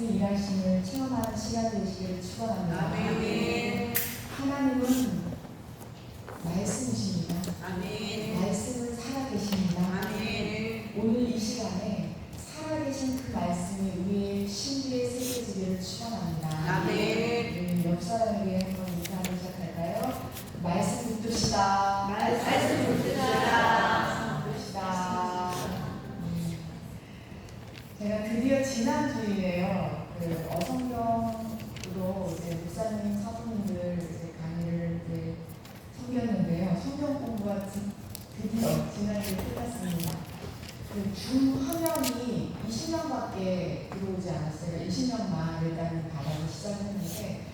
말씀이 일하심을 체험하는 시간 되시기를 축원합니다. 아멘. 하나님은 말씀이십니다. 아멘. 말씀은 살아계십니다. 아멘. 오늘 이 시간에 살아계신 그 말씀이 우리의 신비에 새겨지기를 축원합니다. 아멘. 옆 사람에게 한번 인사하기 시작할까요? 말씀 붙듭시다. 말씀 붙듭시다. 제가 드디어 지난주에요. 그 어성경으로 이제 목사님, 사부님들 이제 강의를 이제 섬겼는데요. 성경 공부가 드디어 지난주에 끝났습니다. 그 주 화면이 20명밖에 들어오지 않았어요. 20명만 일단 받아서 시작했는데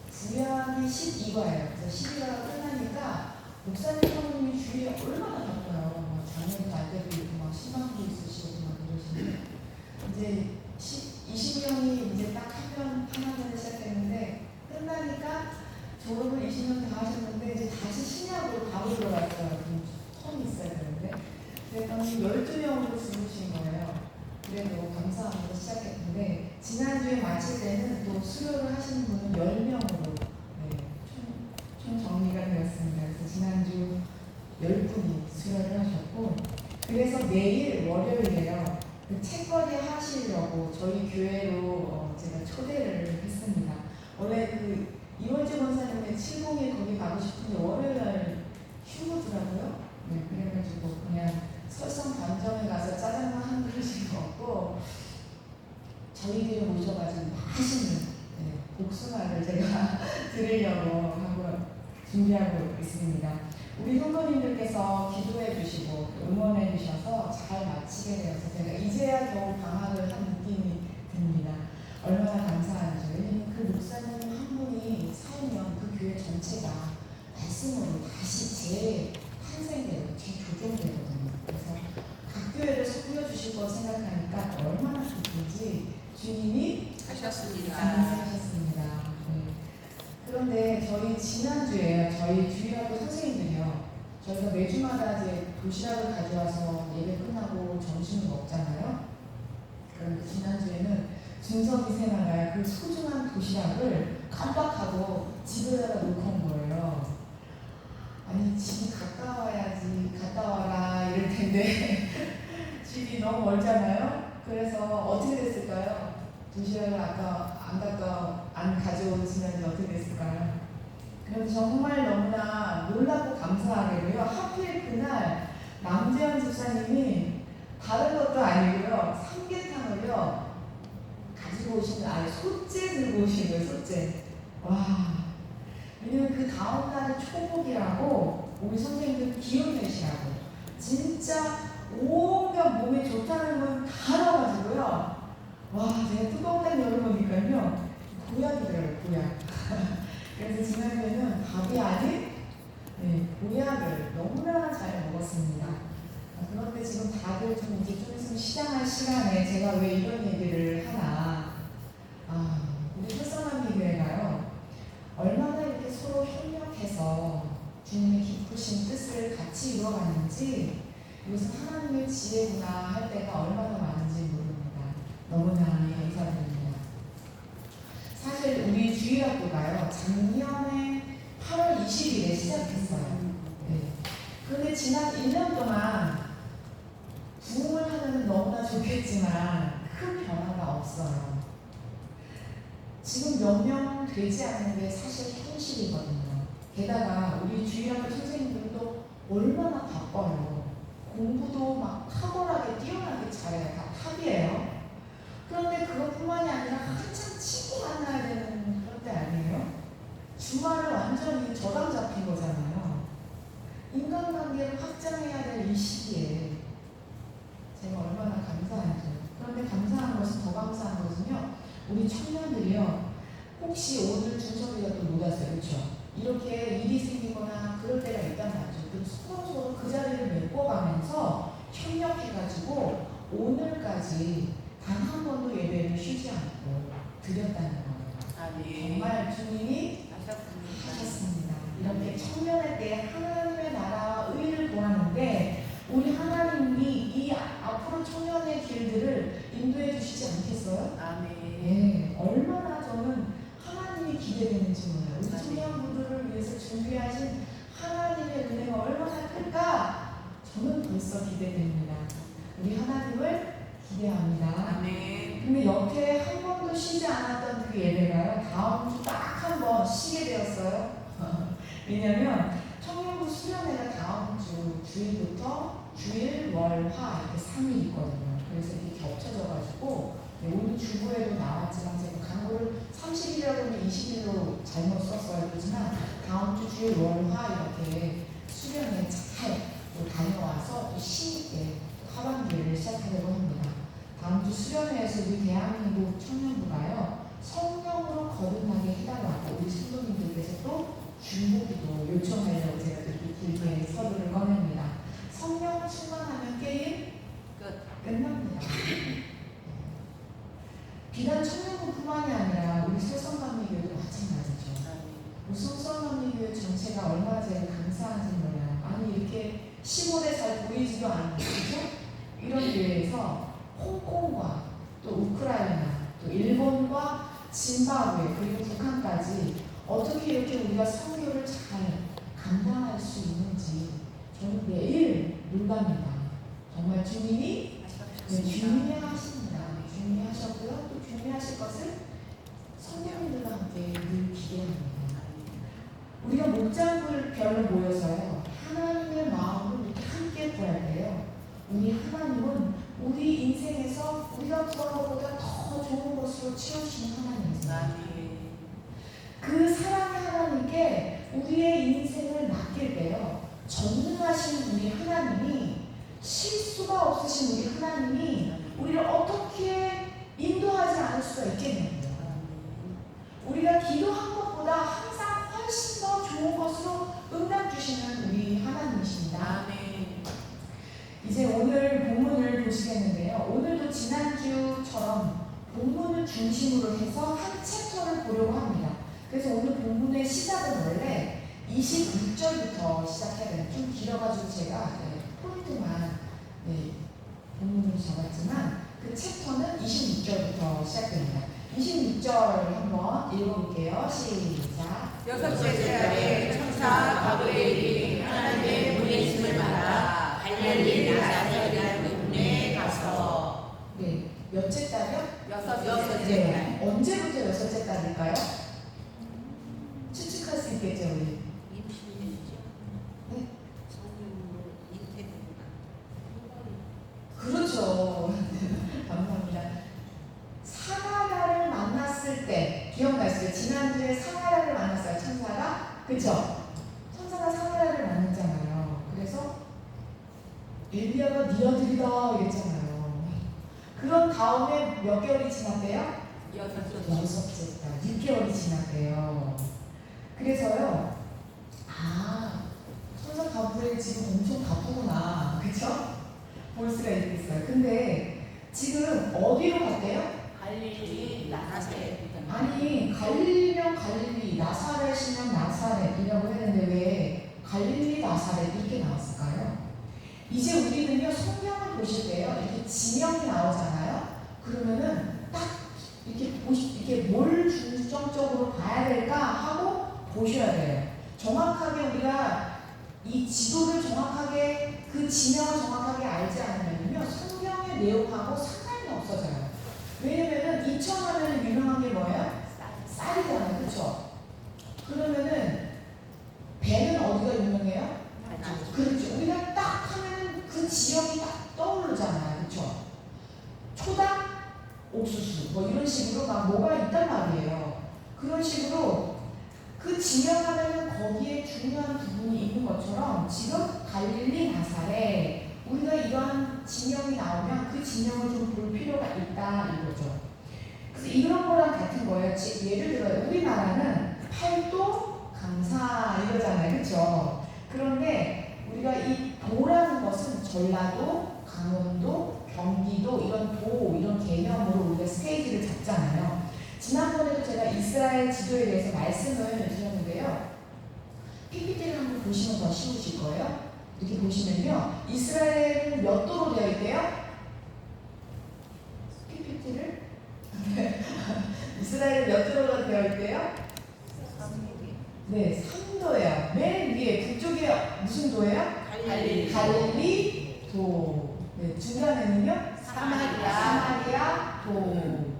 주량이 12과예요. 그래서 12과가 끝나니까 목사님, 사부님이 주위에 얼마나 바빠요. 뭐 장례도 갈 때도 있고 막 신방도 있으시고 막 그러시는데 이제 20명이 이제 딱 하나를 시작했는데 끝나니까 졸업을 20명 다 하셨는데 이제 다시 신약으로 바로 들어갔어요. 텀이 있어야 되는데 그랬더니 12명으로 줄으신 거예요. 그래도 감사하면서 시작했는데 지난주에 마칠 때는 또 수료를 하시는 분은 10명으로 총 정리가 되었습니다. 그래서 지난주 10분이 수료를 하셨고 그래서 내일 월요일에요. 그 책거리 하시려고 저희 교회로 제가 초대를 했습니다. 원래 그 이원재 권사님의 701 거기 가고 싶은데 월요일날 휴무더라고요. 네, 그래가지고 그냥 설성 반점에 가서 짜장면 한 그릇이 먹고 저희들이 모셔가지고 맛있는 복숭아를 제가 드리려고 하고 준비하고 있습니다. 우리 성도님들께서 기도해 주시고 응원해 주셔서 잘 마치게 되어서 제가 이제야 겨우 방학을 한 느낌이 듭니다. 얼마나 감사한지. 왜냐면 그 목사님 한 분이 살면 그 교회 전체가 말씀으로 다시 재탄생되고 재조정되거든요. 그래서 각 교회를 섬겨주실 거 생각하니까 얼마나 기쁜지 주님이 하셨습니다. 하셨습니다. 그런데 저희 지난주에 저희 주일학교 선생님들이요. 저희가 매주마다 이제 도시락을 가져와서 예배 끝나고 점심을 먹잖아요. 그런데 지난주에는 준석이 새나갈 그 소중한 도시락을 깜빡하고 집에다가 놓고 온 거예요. 아니 집이 가까워야지 갔다 와라 이럴 텐데 집이 너무 멀잖아요. 그래서 어떻게 됐을까요? 도시락을 아까 안 가져오시면 어떻게 됐을까요? 그래서 정말 너무나 놀랍고 감사하게도요. 하필 그날 남재현 집사님이 다른 것도 아니고요. 삼계탕을요. 가지고 오시는 소째 들고 오신 거예요. 소째. 와. 왜냐면 그 다음날이 초복이라고 우리 선생님들 기운 내시라고 진짜 온갖 몸에 좋다는 건 다 넣어가지고요. 와, 제가 뜨거운 날 열어보니까요. 보약이더라고요, 보약. 그래서 지난주에는 밥이 아닌 보약을 너무나 잘 먹었습니다. 그런데 지금 다들 좀 있으면 시장할 시간에 제가 왜 이런 얘기를 하나. 우리 활성한 교회가요. 얼마나 이렇게 서로 협력해서 주님의 기쁘신 뜻을 같이 이루어가는지 이것은 하나님의 지혜구나 할 때가 얼마나 많은지 모릅니다. 너무나 감사드립니다. 사실 우리 주일학교가요. 작년에 8월 20일에 시작했어요. 그런데 지난 1년 동안 부흥을 하면 너무나 좋겠지만 큰 변화가 없어요. 지금 몇 명 되지 않는 게 사실 현실이거든요. 게다가 우리 주일학교 선생님들도 얼마나 바빠요. 공부도 막 탁월하게 뛰어나게 잘해요. 다 탑이에요. 그런데 그것뿐만이 아니라 한참 친구 만나야 되는 그런 때 아니에요? 주말을 완전히 저당 잡힌 거잖아요. 인간관계를 확장해야 될 이 시기에 제가 얼마나 감사한지. 그런데 감사한 것은 더 감사한 것은요. 우리 청년들이요. 혹시 오늘 준석이가 또 못 왔어요. 그렇죠? 이렇게 일이 생기거나 그럴 때가 있단 말이죠. 그럼 서로 그 자리를 메꿔가면서 협력해가지고 오늘까지 단 한 번도 예배를 쉬지 않고 드렸다는 거예요. 정말 주님이 하셨습니다. 이렇게 청년의 때 하나님의 나라와 의를 구하는데 우리 하나님이 이 앞으로 청년의 길들을 인도해 주시지 않겠어요? 아멘. 기대되는지 몰라요. 우리 청년부들을 위해서 준비하신 하나님의 은혜가 얼마나 클까? 저는 벌써 기대됩니다. 우리 하나님을 기대합니다. 아멘. 근데 여태 한 번도 쉬지 않았던 그 예배가요, 다음 주 딱 한 번 쉬게 되었어요. 왜냐면 청년부 수련회가 다음 주 주일부터 주일, 월, 화 이렇게 3일 있거든요. 그래서 이렇게 겹쳐져가지고 오늘 주부에도 나왔지만 제가 광고를 30일이라고 하면 20일로 잘못 썼어야 되지만 다음 주 주일, 월, 화 이렇게 수련회 잘 또 다녀와서 또 쉬게 하반기를 시작하려고 합니다. 다음 주 수련회에서 우리 대한민국 청년부가요, 성령으로 거듭나게 해달라고 우리 신도님들께서 또 중보기도 요청하려고 제가 이렇게 길게 서두를 꺼냅니다. 성령 충만하면 게임 끝납니다. 비단 청년부뿐만이 아니라 우리 설성감리교회도 마찬가지죠. 우리 설성감리교회 전체가 얼마나 제가 감사한지 몰라요. 아니 이렇게 시골에 잘 보이지도 않는 그죠? 이런 교회에서 홍콩과 또 우크라이나 또 일본과 짐바브웨 그리고 북한까지 어떻게 이렇게 우리가 선교를 잘 감당할 수 있는지 저는 매일 놀랍니다. 정말 주님이 주님이 하십니다. 주님이 하셨고요. 또 주님이 하실 것을 성령님들과 함께 늘 기대합니다. 우리가 목장별로 모여서요, 하나님의 마음을 이렇게 함께 구할 때요, 우리 하나님은 우리 인생에서 우리가 구한 것보다 더 좋은 것으로 채우시는 하나님이세요. 그 사랑의 하나님께 우리의 인생을 맡길 때요, 전능하신 우리 하나님이, 실수가 없으신 우리 하나님이 우리를 어떻게 인도하지 않을 수가 있겠냐고요. 우리가 기도한 것보다 항상 훨씬 더 좋은 것으로 응답 주시는 우리 하나님이십니다. 아멘. 이제 오늘 본문을 보시겠는데요. 오늘도 지난주처럼 본문을 중심으로 해서 한 챕터를 보려고 합니다. 그래서 오늘 본문의 시작은 원래 26절부터 시작해야 돼요. 좀 길어가지고 제가 포인트만 본문으로 적었지만 그 챕터는 26절부터 시작됩니다. 26절 한번 읽어볼게요. 시작. 여섯째 달에 천사 가브리엘이 하나님의 보내심을 받아 갈릴리 나사렛이라는 동네에 가서 몇째 달이요? 여섯째 달. 언제부터 여섯째 달일까요? 추측할 수 있겠죠, 우리. 임신이죠. 네? 성령으로 잉태된다. 그렇죠. 감사합니다. 사가랴를 만났을 때 기억나시죠? 지난주에 사가랴를 만났어요. 천사가. 그쵸? 천사가 사가랴를 만났잖아요. 그래서 엘리야가 네 아들이다 이랬잖아요. 그런 다음에 몇 개월이 지났대요? 여섯째 달. 6개월이 지났대요. 그래서요, 천사 가브리엘 지금 엄청 바쁘구나. 그쵸? 볼 수가 있겠어요. 근데 지금 어디로 갔대요? 갈릴리 나사렛. 아니, 갈릴리면 갈릴리, 나사렛이면 나사렛이라고 했는데 왜 갈릴리 나사렛 이렇게 나왔을까요? 이제 우리는요, 성경을 보실 때요, 이렇게 지명이 나오잖아요. 그러면은 딱 이렇게 뭘 중점적으로 봐야 될까 하고 보셔야 돼요. 정확하게 우리가 이 지도를 정확하게, 그 지명을 정확하게 알지 않으면요, 성경의 내용하고 상관이 없어져요. 왜냐면은 이천하면 유명한 게 뭐예요? 쌀이잖아요. 그렇죠? 그러면은 배는 어디가 유명해요? 그렇죠. 우리가 딱 하면 그 지역이 딱 떠오르잖아요. 그렇죠? 초당, 옥수수 뭐 이런 식으로 막 뭐가 있단 말이에요. 그런 식으로 그 지명하면은 거기에 중요한 부분이 있는 것처럼 지금 갈릴리 나사렛, 우리가 이러한 지명이 나오면 그 지명을 좀 볼 필요가 있다 이거죠. 그래서 이런 거랑 같은 거예요. 예를 들어요. 우리나라는 팔도, 강사 이러잖아요. 그렇죠? 그런데 우리가 이 도라는 것은 전라도, 강원도, 경기도 이런 개념으로 우리가 스테이지를 잡잖아요. 지난번에도 제가 이스라엘 지도에 대해서 말씀을 드렸는데요. PPT를 한번 보시면 더 쉬우실 거예요. 이렇게 보시면요, 이스라엘은 몇 도로 되어 있대요? PPT를 이스라엘 몇 도로 되어 있대요? 네, 3도예요. 맨 위에 북쪽에 무슨 도예요? 갈릴리. 갈릴리도. 네, 중간에는요? 사마리아. 도.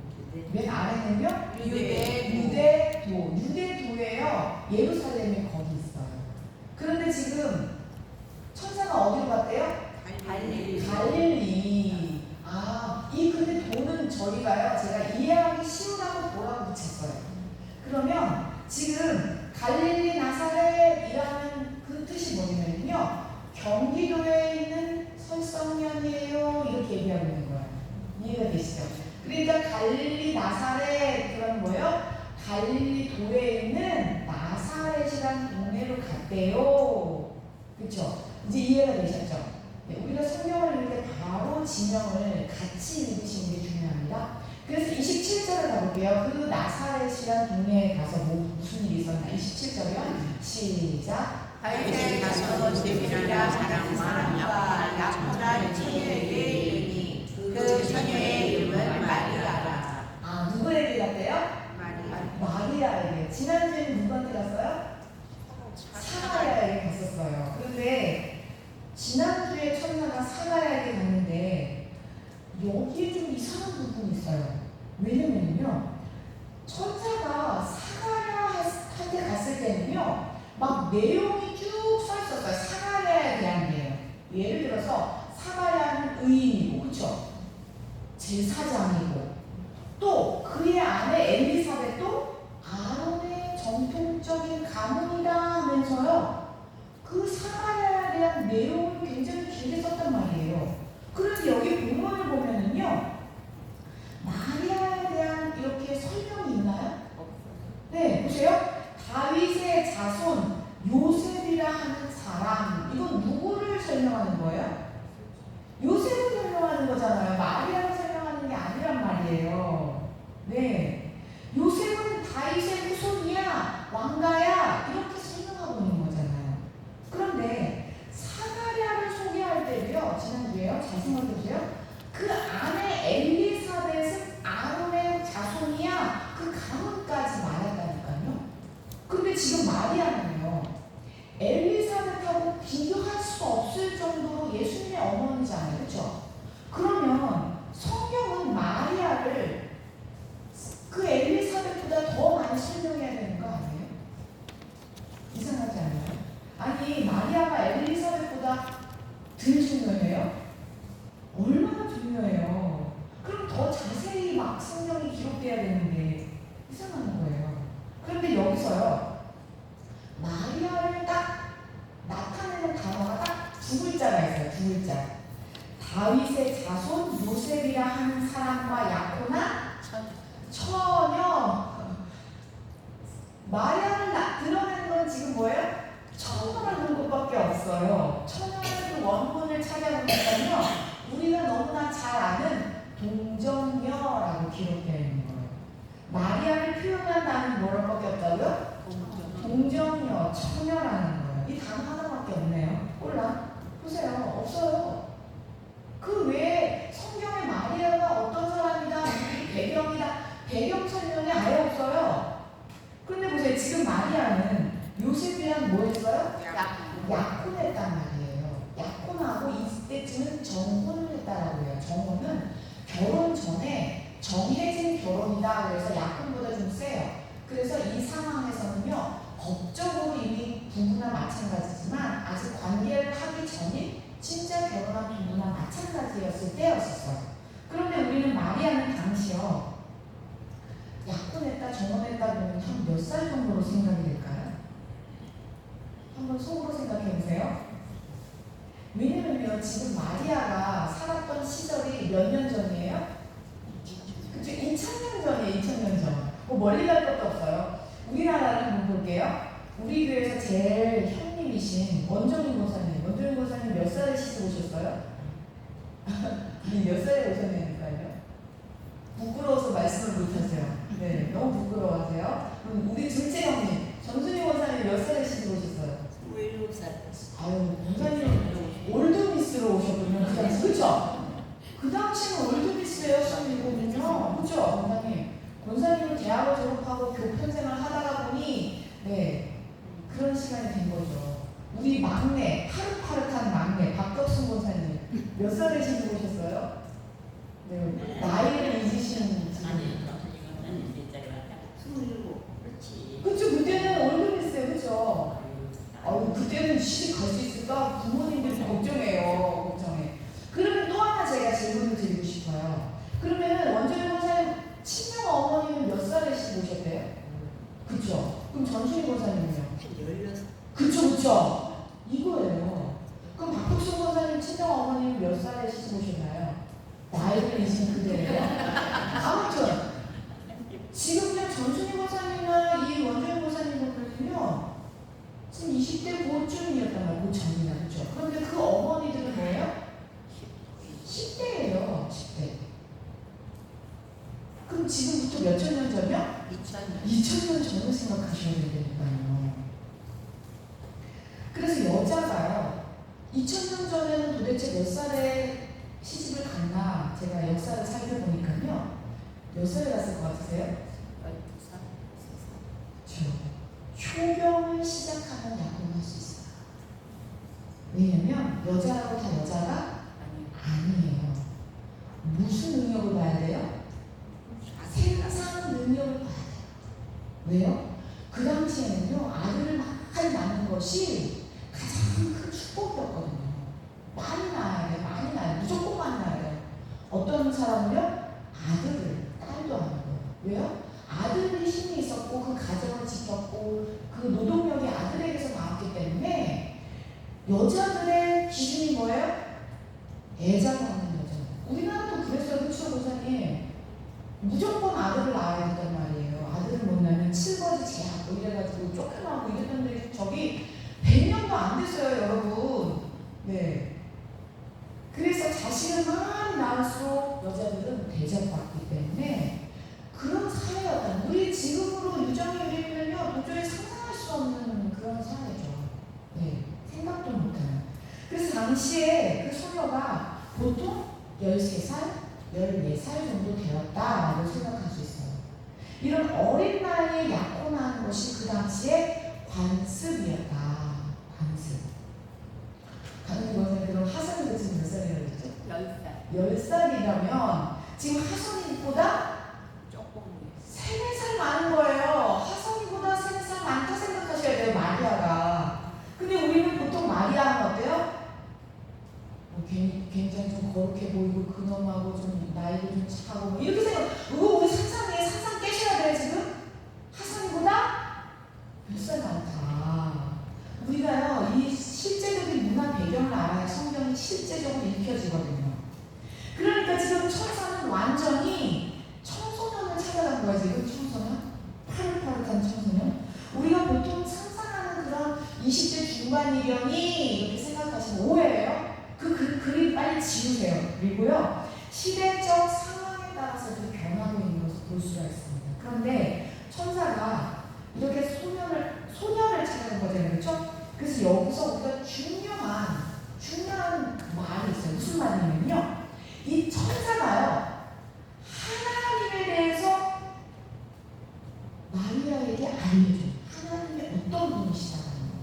맨 아래는요? 유대도. 유대도예요. 예루살렘이 거기 있어요. 그런데 지금 천사가 어디로 갔대요? 갈릴리. 갈릴리. 이 근데 도는 저희가요, 제가 이해하기 쉬우라고 도라고 붙였어요. 그러면 지금 갈릴리 나사렛이라는 그 뜻이 뭐냐면요, 경기도에 있는 설성면이에요, 이렇게 얘기하고 있는 거예요. 이해가 되시죠? 그러니까 갈릴리 나사렛, 그건 뭐예요? 갈릴리 도에 있는 나사렛이라는 동네로 갔대요. 그렇죠? 이제 이해가 되셨죠? 네, 우리가 성경을 읽을 때 바로 지명을 같이 읽으시는 게 중요합니다. 그래서 27절을 가볼게요. 그 나사렛이라는 동네에 가서 무슨 일이 있었나? 27절이요. 시작. 바리새인 가서 세미나라 사랑과 약혼한 처녀에게 이르니 그 처녀의 이름은 마리아라. 누구에게 갔대요? 마리아에게. 지난주에 누구한테 갔어요? 사가랴에게 갔었어요. 그런데 지난주에 천사가 사가랴에게 갔는데 여기에 좀 이상한 부분이 있어요. 왜냐면요, 천사가 사가랴한테 갔을 때는요, 막 내용이 쭉 써 있었어요. 사가랴에 대한 내용. 예를 들어서 사가랴는 의인이고, 그렇죠? 제사장이고, 또 그의 아내 엘리사벳도 아론의 정통적인 가문이다 하면서요, 그 사가랴에 대한 내용을 굉장히 길게 썼단 말이에요. 그런데 여기 본문을 보면은요, 마리아에 대한 이렇게 설명이 있나요? 네, 보세요. 다윗의 자손 요셉이라 하는 사람, 이건 누구를 설명하는 거예요? 요셉을 설명하는 거잖아요. 마리아를 설명하는 게 아니란 말이에요. 네, 요셉은 다윗의 후손이야, 왕가야, 이렇게 설명하고 있는 거잖아요. 그런데 사가랴를 소개할 때도요, 지난주에요, 잘 생각해보세요. 그 아내 엘리사벳은 아론의 자손이야, 그 가문까지 말했다니까요. 근데 지금 마리아는요, 엘리사벳하고 비교할 수 없을 정도로 예수님의 어머니잖아요. 그렇죠? 그러면 성경은 마리아를 그 엘리사벳보다 더 많이 설명해야 되는 거 아니에요? 이상하지 않아요? 아니, 마리아가 엘리사벳보다 덜 중요해요? 얼마나 중요해요? 그럼 더 자세히 막 성경이 기록돼야 되는데 이상한 거예요. 그런데 여기서요, 마리아를 딱 나타내는 단어가 딱 두 글자가 있어요. 두 글자. 다윗의 자손 요셉이라 하는 사람과 약혼한 처녀. 마리아를 드러내는 건 지금 뭐예요? 처녀라는 것밖에 없어요. 처녀는 그 원문을 찾아보니까요, 우리가 너무나 잘 아는 동정녀라고 기록되어 있는 거예요. 마리아를 표현한 단어는 뭐라고밖에 없다고요? 동정녀, 처녀라는 거예요. 이 단어 하나밖에 없네요. 몰라? 보세요. 없어요. 그 외에 성경에 마리아가 어떤 사람이다, 배경이다, 배경 설명이 아예 없어요. 그런데 보세요. 지금 마리아는 요셉이랑 뭐 했어요? 약혼했단 말이에요. 약혼하고 이때쯤은 정혼을 했다라고 해요. 정혼은 결혼 전에 정해진 결혼이다. 그래서 약혼보다 좀 세요. 그래서 이 상황에서는요, 법적으로 이미 부부나 마찬가지지만 아직 관계를 하기 전인 진짜 결혼한 부부나 마찬가지였을 때였었어요. 그런데 우리는 마리아는 당시요, 약혼했다, 정혼했다 그러면 한 몇 살 정도로 생각이 될까요? 한번 속으로 생각해 보세요. 왜냐면요, 지금 마리아가 살았던 시절이 몇 년 전이에요? 그쵸? 2000년 전이에요. 2000년 전. 뭐 멀리 갈 것도 없어요. 우리나라를 한번 볼게요. 우리 교회에서 제일 형님이신 원정인 고사님. 원정인 고사님 몇 살에 시집 오셨어요? 아니, 몇 살에 오셨냐니까요. 부끄러워서 말씀을 못하세요. 네, 너무 부끄러워하세요. 그럼 우리 둘째 형님 정순이 고사님 몇 살에 시집 오셨어요? 17살. 아유, 권사님 올드미스로 오셨군요. 그 당시, 그쵸? 그 당시는 올드미스였으면요, 그쵸? 권사님. 권사님은 대학을 졸업하고 교편생을 하다가 보니, 네, 그런 시간이 된 거죠. 우리 막내, 파릇파릇한 막내 박덕순 권사님 몇 살에 시집 오셨어요? 네, 나이를 잊으시는 아니, 이거는 이제 제가 27. 그렇지. 그쵸, 그때는 월급이었어요, 그쵸? 그때는 시집 갈 수 있을까? 부모님들이 걱정해요, 걱정해. 그러면 또 하나 제가 질문을 드리고 싶어요. 그러면은 원주민 권사님 친정 어머니는 몇 살에 시집 오셨대요? 그쵸? 그럼 전순희 권사님은요? 16. 그쵸. 이거예요. 그럼 박덕순 권사님 친정 어머니는 몇 살에 시집 오셨나요? 나이를 잊은 그대예요. 아무튼 지금요 전순희 권사님이나 이 원주민 권사님들은요 지금 20대 고쯤이었단 말이에요. 고전이나 그렇죠. 그런데 그 어머니들은 뭐예요? 10대예요. 10대. 그럼 지금부터 몇천 년 전이요? 2000년. 2000년 전을 생각하셔야 되니까요. 그래서 여자가요 2000년 전에는 도대체 몇 살에 시집을 갔나 제가 역사를 살펴보니까요 몇 살에 갔을 것 같으세요? 12살. 초경을 시작하면 약혼할 수 있어요. 왜냐면 여자라고 다 여자가 아니에요. 무슨 능력을 봐야 돼요? 생산 능력을 봐야 돼요. 왜요? 그 당시에는요 아들을 많이 낳는 것이 가장 큰 축복이었거든요. 많이 낳아야 돼요. 많이 낳아요. 무조건 많이 낳아야 돼요. 어떤 사람은요 아들을 딸도 안 하고 왜요? 아들의 힘이 있었고 그 가정을 지켰고 그 노동력이 아들에게서 나왔기 때문에 여자들의 기준이 뭐예요? 애자 낳는 여자. 우리나라도 그랬어요. 그렇죠 교사님? 무조건 아들을 낳아야 된단 말이에요. 아들을 못 낳으면 칠거지 제약 뭐 이래가지고 쫓겨나고 이랬던데 저기 100년도 안 됐어요 여러분. 네. 그래서 자식을 많이 낳을수록 여자들은 대접받기 때문에 그런 사회였다. 우리 지금으로 유정의 우리는요 도저히 상상할 수 없는 그런 사회죠. 네, 생각도 못해요. 그래서 당시에 그 소녀가 보통 13살, 14살 정도 되었다라고 생각할 수 있어요. 이런 어린 나이에 약혼하는 것이 그 당시에 관습이었다. 관습. 가는 것은 그럼 하선이가 지금 몇 살이라고 했죠? 10살. 10살이라면 지금 하선이보다 조금 3, 4살 많은 거예요. 하선이보다 3, 4살 많다 생각하셔야 돼요, 마리아가. 근데 우리는 보통 마리아는 어때요? 굉장히 좀 거룩해 보이고 근엄하고 좀 나이도 좀 착하고 뭐 이렇게 생각. 우리 상상에 상상 깨셔야 돼요 지금. 하선이보다 몇 살 많다. 우리가요 이 실제적인 문화 배경을 알아야 성경이 실제적으로 읽혀지거든요. 그러니까 지금 천사는 완전히 청소년을 찾아간 거야 지금. 청소년? 파릇파릇한 청소년? 우리가 보통 상상하는 그런 20대 중반이려니 이렇게 생각하시면 오해예요. 그림 빨리 지우세요. 그리고요 시대적 상황에 따라서 좀 변하고 있는 것을 볼 수가 있습니다. 그런데 천사가 이렇게 소녀를 찾아간 거잖아요. 그렇죠? 그래서 여기서 우리가 중요한 말이 있어요. 무슨 말이냐면요 이 천사가요 하나님에 대해서 마리아에게 알려줘요. 하나님이 어떤 분이시다는 거.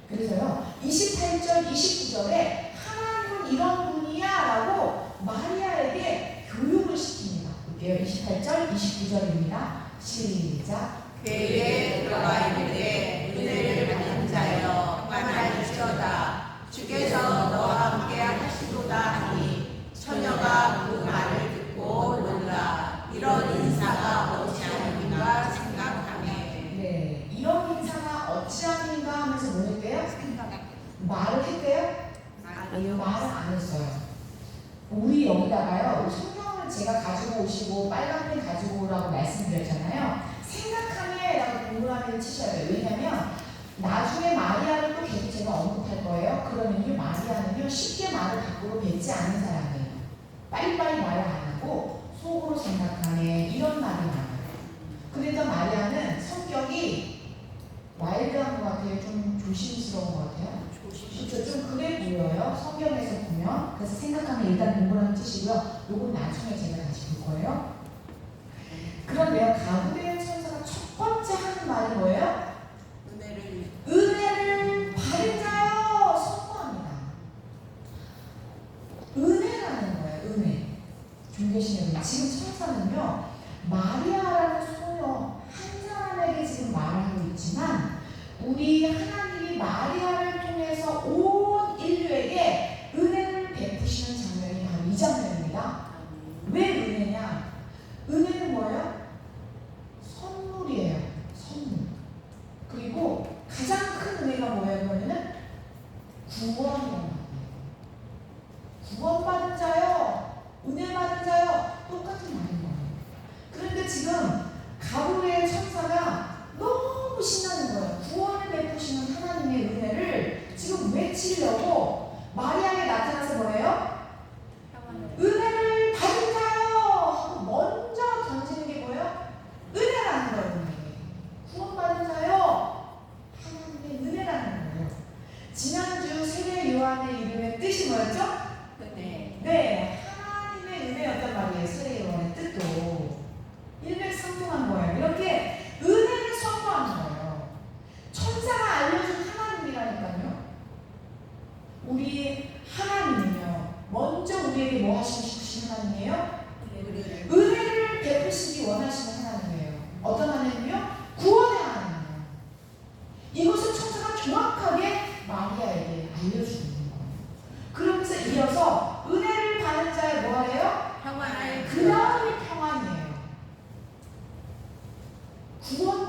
그래서요 28절 29절에 하나님은 이런 분이야 라고 마리아에게 교육을 시킵니다. 볼게요. 28절 29절입니다. 시작. 궤에 들어가 있는데 은혜를 받는 자여 만나시도다. 주께서 너와 함께 하시도다 하니 처녀가 그 말을 듣고 놀라 이런 인사가 어찌하는가 생각하네. 네, 이런 인사가 어찌함인가 하면서 뭐 했대요? 말을 했대요? 말을 안 했어요. 우리 여기다가요 성경을 제가 가지고 오시고 빨간펜 가지고 오라고 말씀드렸잖아요. 생각하네 라고 동그라미를 치셔야 돼요. 왜냐면 나중에 마리아를 또 계속 제가 언급할 거예요. 그러면요 마리아는요 쉽게 말을 밖으로 뱉지 않는 사람이에요. 빨리빨리 말을 안 하고 속으로 생각하네 이런 말이 나와요. 그러니까 마리아는 성격이 와일드한 것 같아요. 좀 조심스러운 것 같아요. 그렇죠. 좀 그래 보여요. 성경에서 보면. 그래서 생각하면 일단 동그라미 치시고요. 요건 나중에 제가 다시 볼 거예요. 그런데요 가브리엘 천사가 첫 번째 하는 말이 뭐예요? 은혜를 은혜를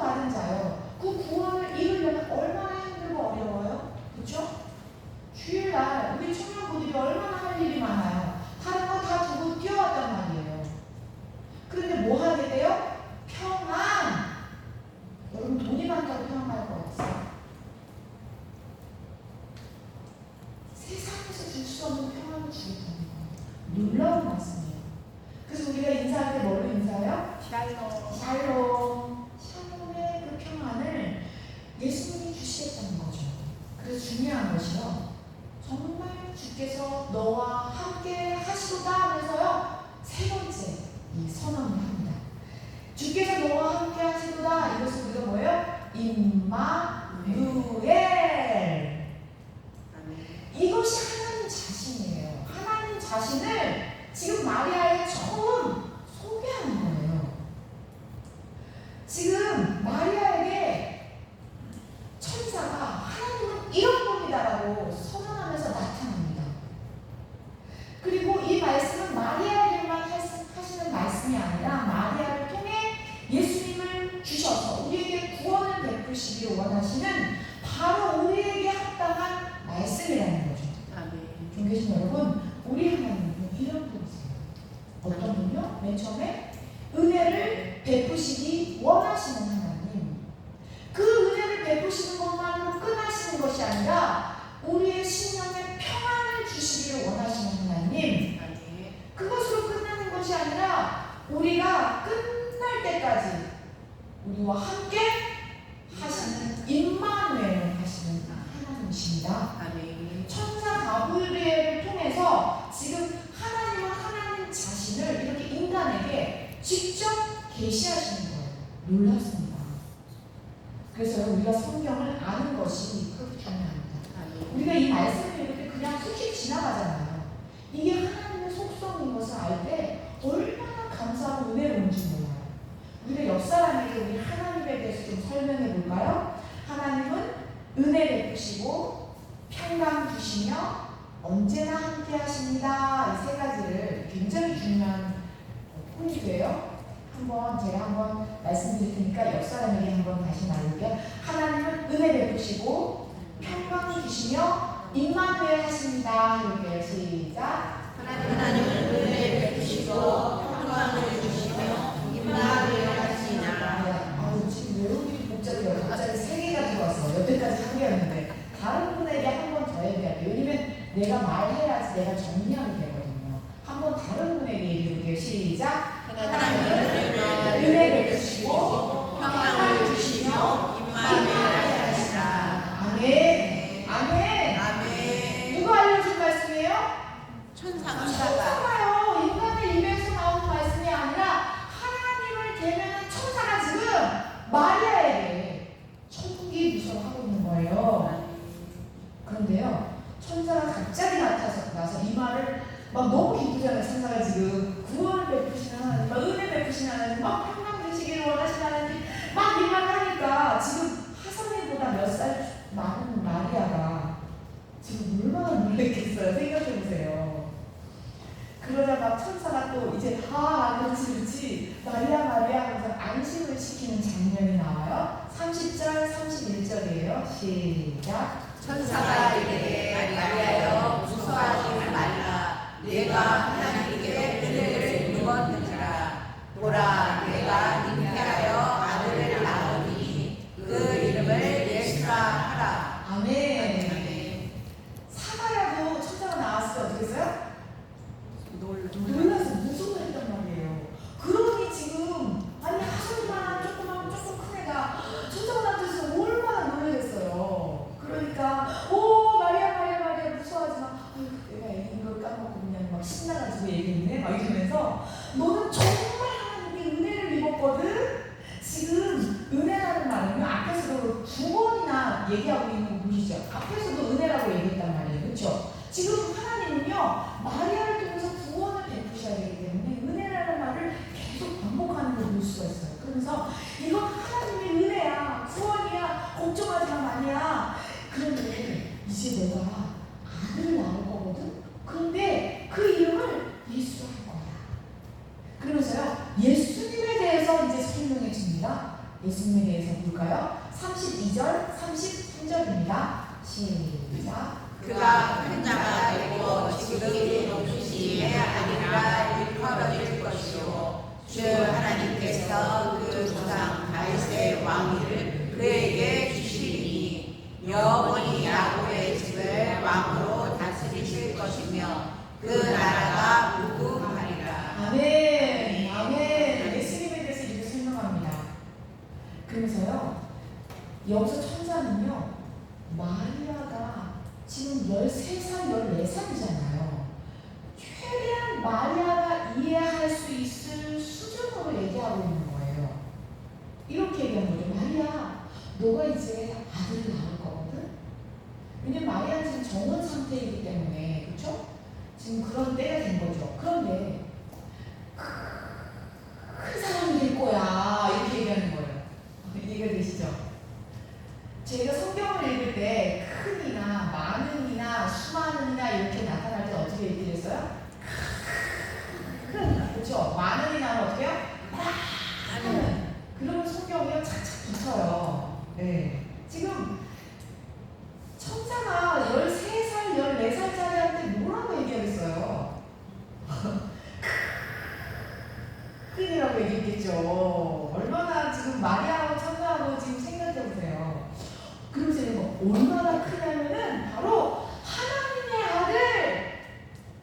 구원받은 자요. 그 구원을 이루려면 얼마나 힘들고 어려워요? 그렇죠? 주일날 우리 청년부들이 얼마나 할 일이 많아요. 다른 거 다 두고 뛰어왔단 말이에요. 그런데 뭐 하게 돼요? 평안. 여러분 돈이 많다고 평안할 것 같아요? 세상에서 줄 수 없는 평안을 주겠다는 거예요. 놀라운 말씀이에요. 그래서 우리가 인사할 때 뭘로 인사해요? 샬롬. 샬롬. 샬롬의 그 평안을 예수님이 주시겠다는 거죠. 그래서 중요한 것이요. 정말 주께서 너와 함께 하시도다 하면서요. 세 번째 이 선언을 합니다. 주께서 너와 함께 하시도다. 이것을 우리가 뭐예요? 임마누엘. 이것이 하나님 자신이에요. 하나님 자신을 지금 마리아에 처음 소개하는 거예요. 지금 마리아에게 천사가 하나님은 이런 분이다라고 선언하면서 나타납니다. 그리고 이 말씀은 마리아에게만 하시는 말씀이 아니라 마리아를 통해 예수님을 주셔서 우리에게 구원을 베푸시기를 원하시는 바로 우리에게 합당한 말씀이라는 거죠. 좀 계신 여러분, 우리 하나님은 이런 분이세요. 어떤 분이요? 맨 처음에 은혜를 베푸시기 원하시는 하나님. 그 은혜를 베푸시는 것만으로 끝나시는 것이 아니라 우리의 심령에 평안을 주시기를 원하시는 하나님. 그것으로 끝나는 것이 아니라 우리가 끝날 때까지 우리와 함께 하시는 임마누엘 하시는 하나님이십니다. 천사 가브리엘을 통해서 지금 하나님은 하나님 자신을 이렇게 인간에게 직접 계시하시는 거예요. 놀랍습니다. 그래서 우리가 성경을 아는 것이 그렇게 중요합니다. 우리가 이 말씀을 읽을 때 그냥 쑥 지나가잖아요. 이게 하나님의 속성인 것을 알 때 얼마나 감사하고 은혜로운지 몰라요. 우리가 옆 사람에게 우리 하나님에 대해서 좀 설명해 볼까요? 하나님은 은혜 베푸시고 평강 주시며 언제나 함께 하십니다. 이 세 가지를 굉장히 중요한 포인트예요. 제가 한번 말씀드릴 테니까 옆 사람에게 한번 다시 말해볼게요. 하나님은 은혜 베푸시고 평강 주시며 임마누엘 하십니다. 이렇게 시작. 하나님은 은혜 베푸시고 평강을 주시며 임마누엘 하시니라. 지금 외우기 복잡해요. 갑자기 세 개가 들어왔어. 여태까지 한 개였는데 다른 분에게 한 번 더 얘기해야 돼요. 왜냐면 내가 말해야지 내가 정리하게 되거든요. 한 번 다른 분에게 얘기해볼게요. 시작. 하나님은 은혜 베푸시고 평강을 주시며 임마누엘 하시니라. 아멘. 아멘. 누가 알려준 말씀이에요? 천사가요. 인간의 입에서 나오는 말씀이 아니라 하나님을 대면한 천사가 지금 마리아에게 천국이 미소를 하고 있는 거예요. 그런데요, 천사가 갑자기 나타나서 이 말을 막 너무 기쁘잖아요. 천사가 지금 구원을 베푸시는 하나님, 막 은혜 베푸시는 하나님, 막 평강 주시기를 원하시는 하나님, 막 이 말을 하니까 지금 하성이보다 몇 살 많은 마리아가 지금 얼마나 놀랬겠어요. 생각해보세요. 그러다 막 천사가 또 이제 그렇지 마리아 하면서 안심을 시키는 장면이 나와요. 30절 31절이에요. 시작. 천사가 이르되 마리아여 무서워하지 말라. 내가 하나님께 은혜를 입었느니라. 보라 내가 잉태하여 아들을 낳으니 그 이름을 예수라 하라. 아멘. 사마리아도 천사가 나왔어요. 어떻게 했어요? 놀라서 무서워 했단 말이에요. 그러니 지금 아니 하늘만 조금 큰 애가 천사가 나타나서 얼마나 놀라겠어요. 그러니까 마리아 무서워하지 마. 내가 애인 걸 까먹고 그냥 막 신나가지고 얘기했네 막 이러면서 너는 정말 하나님께 은혜를 입었거든. 지금 은혜라는 말은요 앞에서도 두 번이나 얘기하고 있는 거 보시죠. 앞에서도 은혜라고 얘기했단 말이에요. 그렇죠? 지금 하나님은요 마리아를 통해서 구원을 베푸셔야 되기 때문에 은혜라는 말을 계속 반복하는 걸 볼 수가 있어요. 그러면서 이건 하나님의 은혜야, 구원이야, 걱정하지 마 마리아. 그런데 이제 내가 아들을 낳을 거거든. 그런데 그 이름을 예수로 할 거야. 그러면서요 예수님에 대해서 이제 설명해 줍니다. 예수님에 대해서 볼까요? 32절, 33절입니다. 시작. 그가 큰 자가 되고 지극히 높으시에 아니라 일컬어질 것이요 주 하나님께서 그 조상 다윗의 왕위를 그에게 주시리니 영원히 야곱의 집을 왕으로 다스리실 것이며 그 나라가 무궁하리라. 아멘. 아멘. 예수님에 대해서 이렇게 설명합니다. 그래서요, 여기서 천사는요, 마리아가 지금 13살, 14살이잖아요. 최대한 마리아가 이해할 수 있을 수준으로 얘기하고 있는 거예요. 이렇게 얘기하는 거죠. 마리아, 너가 이제 아들을 낳을 거거든? 왜냐면 마리아는 지금 정원 상태이기 때문에, 그렇죠? 지금 그런 때가 된 거죠. 그런데 큰 사람이 될 거야, 이렇게 얘기하는 거예요. 이해가 되시죠? 제가 성경을 읽을 때 큰이나 많은이나 수많은이나 이렇게 나타날 때 어떻게 얘기를 했어요? 큰, 그렇죠? 많은이나 어떻게 해요? 많은. 그러면 성경이요 착착 붙어요. 네. 지금 천사가 13살, 14살짜리한테 뭐라고 얘기하겠어요? 큰이라고 얘기했겠죠. 얼마나 지금 마리아하고 천사하고 지금 생각해보세요. 그러면서 이거 얼마나 크냐면은 바로 하나님의 아들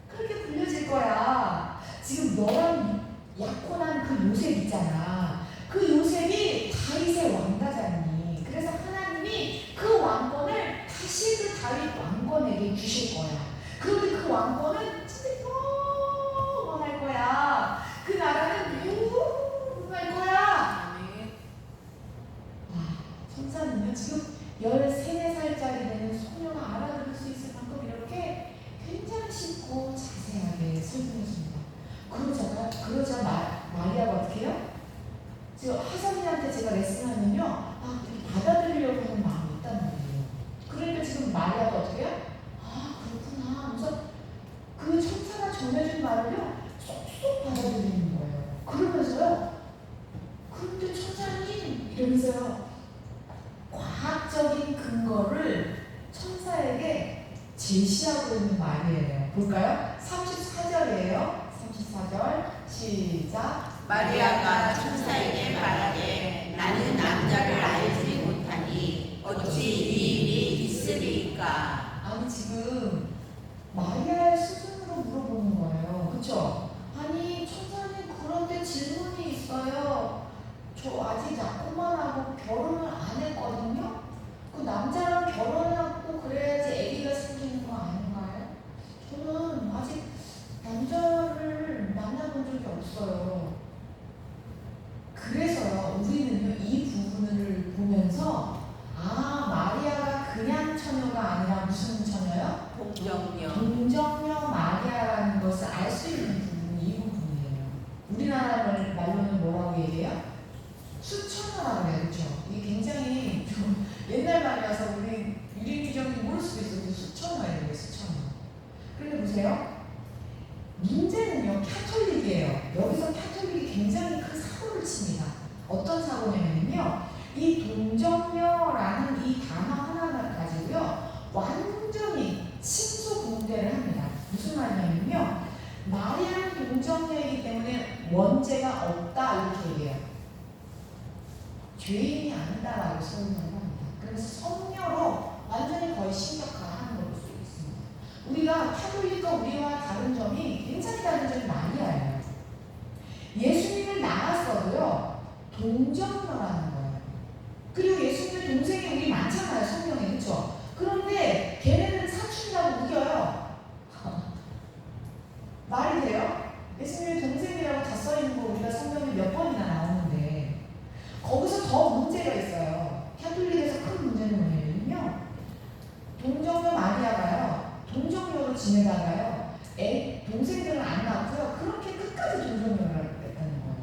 그렇게 불려질 거야. 지금 너랑 약혼한 그 요셉 있잖아. 그 요셉이 다윗의 왕가잖니. 그래서 하나님이 그 왕권을 다시 그 다윗 왕권에게 주실 거야. 그런데 그 왕권은 진짜 영원할 거야. 그 나라는 영원할 거야. 천사는요 지금 13살짜리 되는 소녀가 알아들을 수 있을 만큼 이렇게 굉장히 쉽고 자세하게 설명해줍니다. 그러자 마리아가 어떻게 해요? 지금 하선이한테 제가 레슨하면요 받아들이려고 하는 마음이 있단 말이에요. 그러니까 지금 마리아가 어떻게 해요? 그렇구나 하면서 그 천사가 전해준 말을요 쏙쏙 받아들이는 거예요. 그러면서요 그런데 천사님 이러면서요 과학적인 근거를 천사에게 제시하고 있는 말이에요. 볼까요? 34절이에요. 34절 시작. 마리아가 천사에게 말하되 나는 남자를 알지 못하니 어찌 이 일이 있으리이까. 아니 지금 마리아의 수준으로 물어보는 거예요. 그렇죠? 아니 천사님 그런데 질문이 있어요. 저 아직 약혼만 하고 결혼을 안 했거든요. 그 남자랑 결혼하고 그래야지 아기가 생기는 거 아닌가요? 저는 아직 남자를 만나본 적이 없어요. 그래서요 우리는요 이 부분을 보면서 마리아가 그냥 처녀가 아니라 무슨 처녀요? 동정녀. 동정녀 마리아라는 것을 알 수 있는 부분이 이 부분이에요. 우리나라 말로는 뭐라고 얘기해요? 수처녀라고 해요. 그렇죠? 이게 굉장히 좀 옛날 말이라서 우리 유리미정이 모를 수도 있어요. 수처녀예요. 수처녀. 그런데 보세요. 문제는요. 카톨릭이에요. 여기서 카톨릭이 굉장히 큰 사고를 칩니다. 어떤 사고냐면요. 이 동정녀라는 이 단어 하나를 가지고요. 완전히 침소봉대를 합니다. 무슨 말이냐면요. 마리아는 동정녀이기 때문에 원죄가 없다 이렇게 얘기해요. 죄인이 아니다라고 설명을 합니다. 그래서 성녀로 완전히 거의 신격화하는 걸 볼 수 있습니다. 우리가 카톨릭과 우리와 다른 점이 굉장히 다른 점이 마리아예요. 예수님을 낳았어도요 동정녀라는 거예요. 그리고 예수님의 동생이 우리 많잖아요. 성경에. 그렇죠? 그런데 걔네는 사춘이라고 우겨요. 말이 돼요? 예수님의 동생이라고 다 써있는 거 우리가 성경에 몇 번이나 나오는데 거기서 더 문제가 있어요. 카톨릭에서 큰 문제는 뭐냐면요. 동정녀 마리아가요. 동정녀로 지내다가요. 동생들은 안 낳고요. 그렇게 끝까지 동정녀를 했다는 거예요.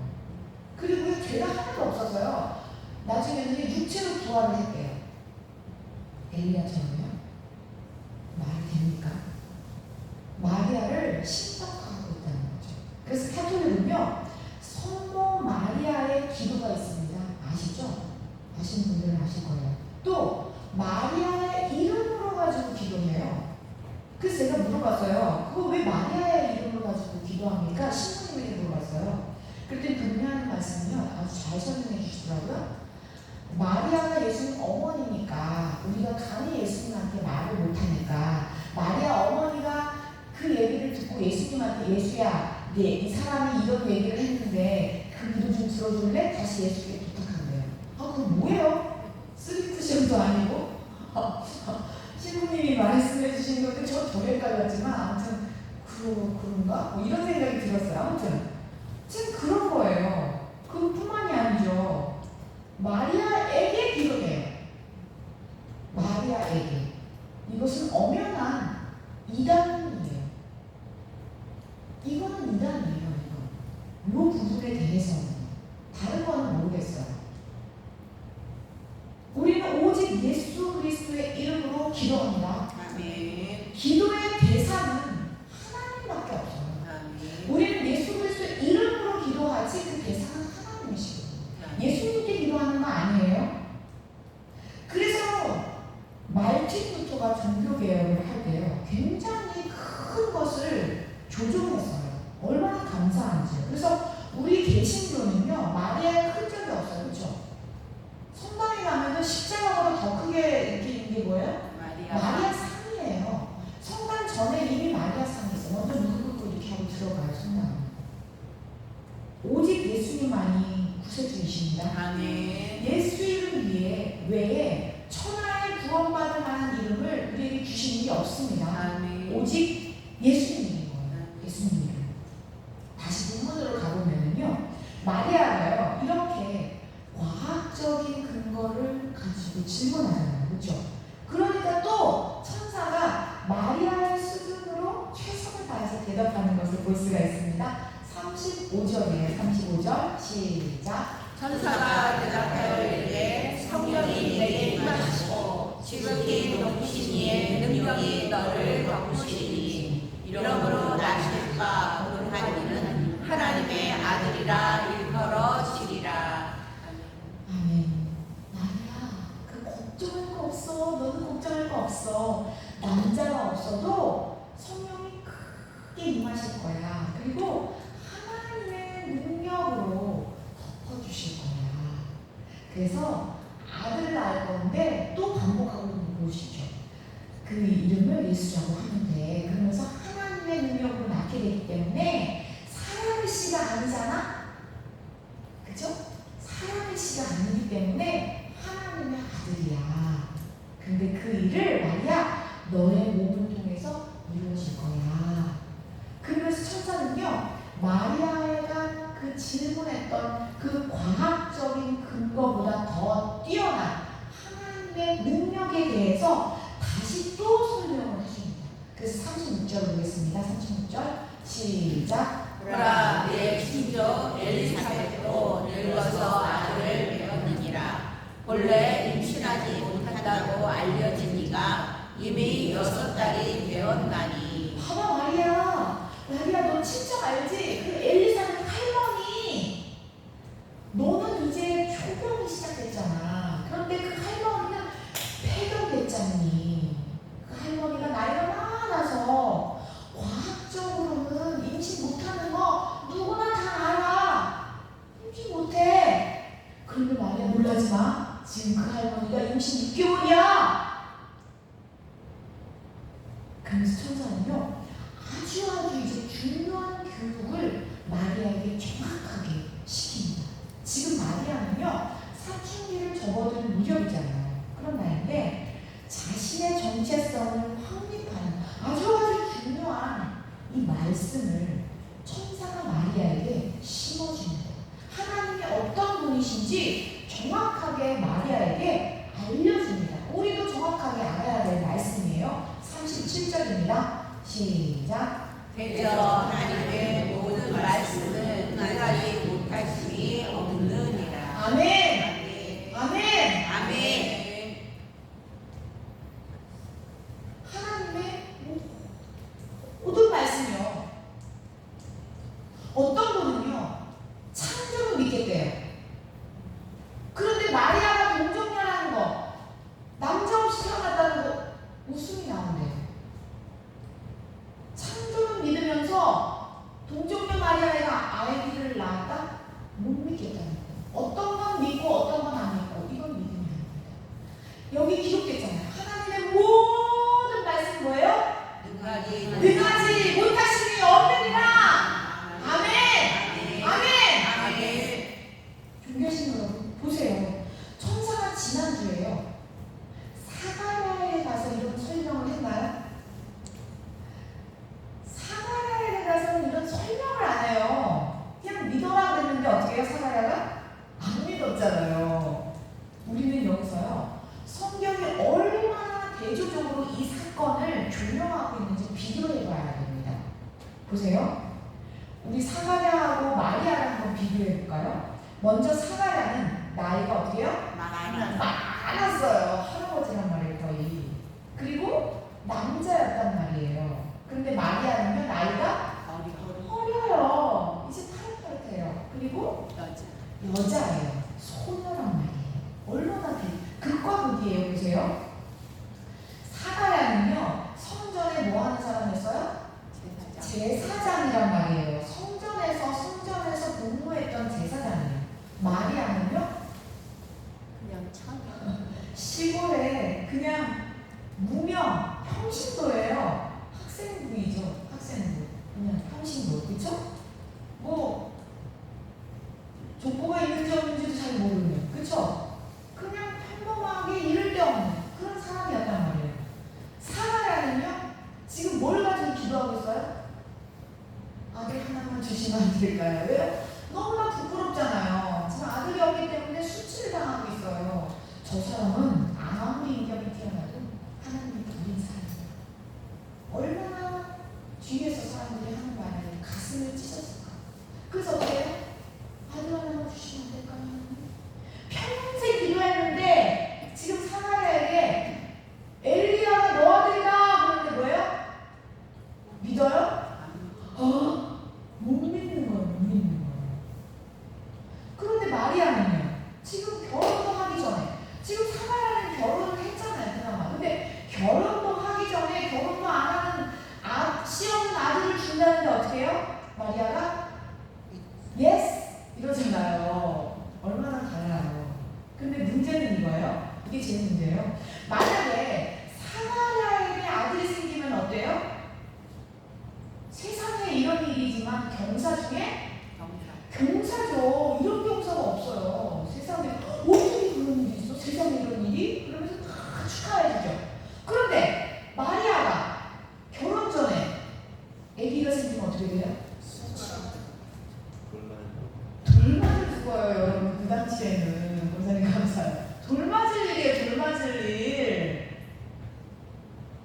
그리고 죄가 하나도 없어서요. 나중에는 육체로 부활을 했대요. 엘리야처럼요. 말이 됩니까? 마리아를 신격화하고 있다는 거죠. 그래서 카톨릭은요. 성모 마리아의 기도가 있습니다. 아시죠? 그래서 제가 물어봤어요. 그거 왜 마리아의 이름을 가지고 기도합니까? 신부님에게 물어봤어요. 그랬더니 그분이 하는 말씀은요, 아주 잘 설명해 주시더라고요. 마리아가 예수님 어머니니까 우리가 감히 예수님한테 말을 못하니까 마리아 어머니가 그 얘기를 듣고 예수님한테 예수야, 이 사람이 이런 얘기를 했는데 그 기도 좀 들어줄래? 다시 예수께 부탁한대요. 아, 그거 뭐예요? 스리프 시험도 아니고 신부님이 말씀해 주신 건데 저 헷갈렸지만 아무튼 그런가? 뭐 이런 생각이 들었어요. 아무튼 지금 그런 거예요. 그뿐만이 아니죠. 마리아에게 기도해요. 마리아에게. 이것은 엄연한 이단이에요. 이거는 이단이에요. 이 부분에 대해서는 다른 거는 모르겠어요. 우리는 오직 예수 그리스도의 이름으로 기도합니다. 아멘. 기도의 대상은 하나님밖에 없어요. 아멘. 우리는 예수 그리스도의 이름으로 기도하지 그 대상은 하나님이시거든요. 예수님께 기도하는 거 아니에요? 그래서 말틴 루터가 종교개혁을 할 때요, 굉장히 큰 것을 조종했어요. 얼마나 감사한지요. 그래서 우리 개신교는요, 마리아의 흔적이 없어요. 그렇죠? 성당에 가면은 십자가보다 더 크게 느끼는 게 뭐예요? 마리아 상이에요. 성당 전에 이미 마리아 상이 있어요. 먼저 무릎 꿇고 이렇게 하고 들어가요, 성당은. 오직 예수님만이 구세주이십니다. 아멘. 예수 이름 외에 천하에 구원받을 만한 이름을 우리에게 주신 일이 없습니다. 아멘. 오직 예수님인 거예요. 예수님 이름. 다시 본문으로 가보면요, 마리아가요 이렇게 과학적인 근거를 가지고 질문하잖아요. 그렇죠? 그러니까 또 천사가 마리아의 수준으로 최선을 다해서 대답하는 것을 볼 수가 있습니다. 35절이에요. 35절 시작. 천사가 대답하여 이르되 성령이 내게 임하시고 지극히 높으신 이의 능력이 너를 덮으시니 이러므로 나실과 거듭한 이는 하나님의 아들이라 일컬어지리라. 아멘. 마리아, 그 걱정할 거 없어. 너는 걱정할 거 없어. 남자가 없어도 성령이 크게 임하실 거야. 그리고 하나님의 능력으로 덮어주실 거야. 그래서 아들을 낳을 건데 또 반복하고 보시죠. 그 이름을 예수라고 하는데, 그러면서 하나님의 능력으로 낳게 되기 때문에 사람의 씨가 아니잖아? 그죠? 사람의 씨가 아니기 때문에 하나님의 아들이야. 근데 그 일을 마리아 너의 몸을 통해서 이루어질 거야. 그러면서 천사는요, 마리아가 그 질문했던 그 과학적인 근거보다 더 뛰어난 하나님의 능력에 대해서 다시 또 설명을 해줍니다. 그래서 36절 보겠습니다. 36절 시작. 보라 내 친족 엘리사벳도 늙어서 아들을 배웠느니라. 본래 임신하지 못한다고 알려진 이가 이미 6달이 되었나니. 봐봐 마리아, 너 친척 알지? 그 엘리사벳 할머니. 너는 이제 초병이 시작됐잖아. 그런데 그 할머니는 폐렴됐잖니. 그 할머니가 나이가 많아서 과학적으로는 임신 못하는 거 누구나 다 알아. 임신 못해. 그런데 마리아 놀라지 마. 지금 그 할머니가 임신 6개월이야. 그래서 천사는요, 아주 이제 중요한 교육을 마리아에게 정확하게 시킵니다. 지금 마리아는요, 사춘기를 접어든 무렵이잖아요. 그런 나이인데 자신의 정체성을 확립하는 아주 중요한 이 말씀을 천사가 마리아에게 심어줍니다. 하나님이 어떤 분이신지 정확하게 마리아에게 알려줍니다. 우리도 정확하게 알아야 될 말씀이에요. 37절입니다. 시작. 대저 하나님의 모든 말씀은 응하지 못하심이 없느니라. 아멘. 아멘. 아멘. 하나님의 모든 말씀이요. 어떤 분은요, 창조를 믿겠대요. 그런데 마리아가 동정녀라는 거, 남자 없이 태어났다는 거, 웃음이 나온대요. 여기 기록됐잖아요. 하나님의 모든 말씀 뭐예요? 능하지 못하심이 없느니라. 아멘. 아멘. 존귀하신 여러분 보세요. 천사가 지난주에요. 사가랴에 가서 이런 설명을 했나요? 사가랴에 가서는 이런 설명을 안 해요. 그냥 믿어라 그랬는데 어떻게 해요? 사가랴가? 안 믿었잖아요. 우리는 여기서요. 성경이 얼마나 대조적으로 이 사건을 조명하고 있는지 비교해 봐야 됩니다. 보세요. 우리 사가랴하고 마리아를 한번 비교해 볼까요? 먼저 사가랴는 나이가 어떻게 해요? 많았어요. 할아버지란 말이에요, 거의. 그리고 남자였단 말이에요. 그런데 마리아는요, 나이가 어려요. 이제 파릇파릇해요. 그리고 여자예요. 소녀란 말이에요. 얼마나 극과 극이에요. 보세요. 사가랴는요, 성전에 뭐 하는 사람이었어요? 제사장이란 말이에요. 성전에서 복무했던 제사장이에요. 마리아는요, 시골에 그냥 무명 평신도예요. 학생부이죠. 학생부. 그냥 평신도. 그쵸? 뭐 족보가 있는지 없는지도 잘 모르는. 그쵸? 그냥 평범하게 이를 데 없는 그런 사람이었단 말이에요. 사가랴는요, 지금 뭘 가지고 기도하고 있어요? 아들 하나만 주시면 안 될까요? 왜요? 너무나 부끄럽잖아요. 지금 아들이 없기 때문에 수치를 당하고 있어요. 저 사람은 아무리 인격이 뛰어나도 하나님이 부린 사람이에요. 얼마나 뒤에서 사람들이 하는 말에 가슴을 찢었을까. 그래서 어떻게 해요? 아들 하나만 주시면 안 될까요? 평생 기도했는데 지금 사가랴에게 엘리야가 너 아들이다 그러는데 뭐예요? 믿어요? 못 믿는 거예요. 못 믿는 거예요. 그런데 마리아는요, 지금 결혼도 하기 전에, 지금 사가랴는 결혼을 했잖아요, 그나마. 근데 결혼도 하기 전에 결혼도 안 하는 씨 없는 아들을 준다는데 어떻게 해요? 마리아가 예스 이러잖아요. 얼마나 달라요. 근데 문제는 이거예요. 이게 제 문제예요. 만약에 사가랴에게 아들이 생기면 어때요? 세상에 이런 일이지만 경사 중에 경사죠. 이런 경사가 없어요. 세상에 어떻게 그런 일이 있어? 세상에 이런 일이? 그러면서 다 축하해주죠. 그런데 마리아가 결혼 전에 아기가 생기면 어떻게 돼요? 돌맞을 죽어요, 여러분. 그 당시에는. 권사님 감사해요. 돌맞을 일이에요, 돌맞을 일.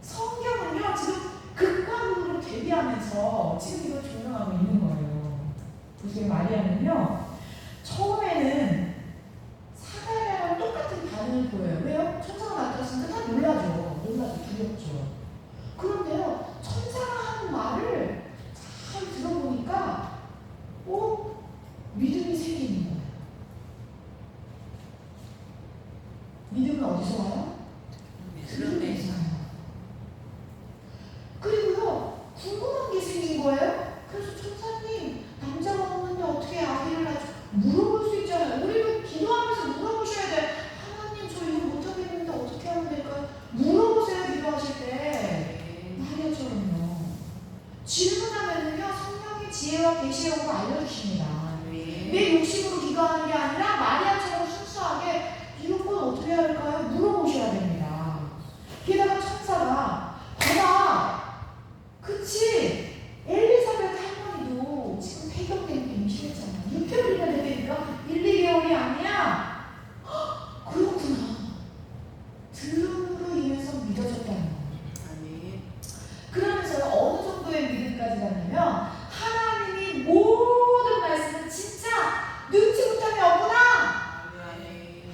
성경은요, 지금 극과 극으로 대비하면서 지금 이걸 조명하고 있는 거예요. 보세요, 마리아는요, 처음에는 사가랴랑 똑같은 반응을 보여요. 왜요? 천사가 나타났으니까 다 놀라죠. 두렵죠. 그런데요, 천사가 하는 말을 잘 들어보니까 믿음이 생기는 거예요. 믿음은 어디서 와요? 들음에서 와요. 그리고요, 궁금한 게 생긴 거예요. 그래서 천사님, 남자가 없는데 어떻게 아기를 낳죠? 물어볼 수 있잖아요. 우리는 기도하면서 물어보셔야 돼요. 하나님, 저 이거 못하겠는데 어떻게 하면 될까요? 물어보세요, 기도하실 때. 마리아처럼요. 질문하면요, 성령의 지혜와 계시력으로 알려주십니다. 내 욕심으로 기도하는 게 아니라 마리아처럼 순수하게 이런 건 어떻게 해야 할까요? 물어보셔야 됩니다. 게다가 천사가 봐봐, 그치? 엘리사벳 할머니도 지금 폐경 때문에 임신했잖아. 6개월이나 되니까 1, 2개월이 아니야. 그렇구나. 들음으로 인해서 믿어졌다는 거예요. 그러면서 어느 정도의 믿음까지 갔냐면, 하나님이 모든 말씀은 진짜 능치 못함이 없구나.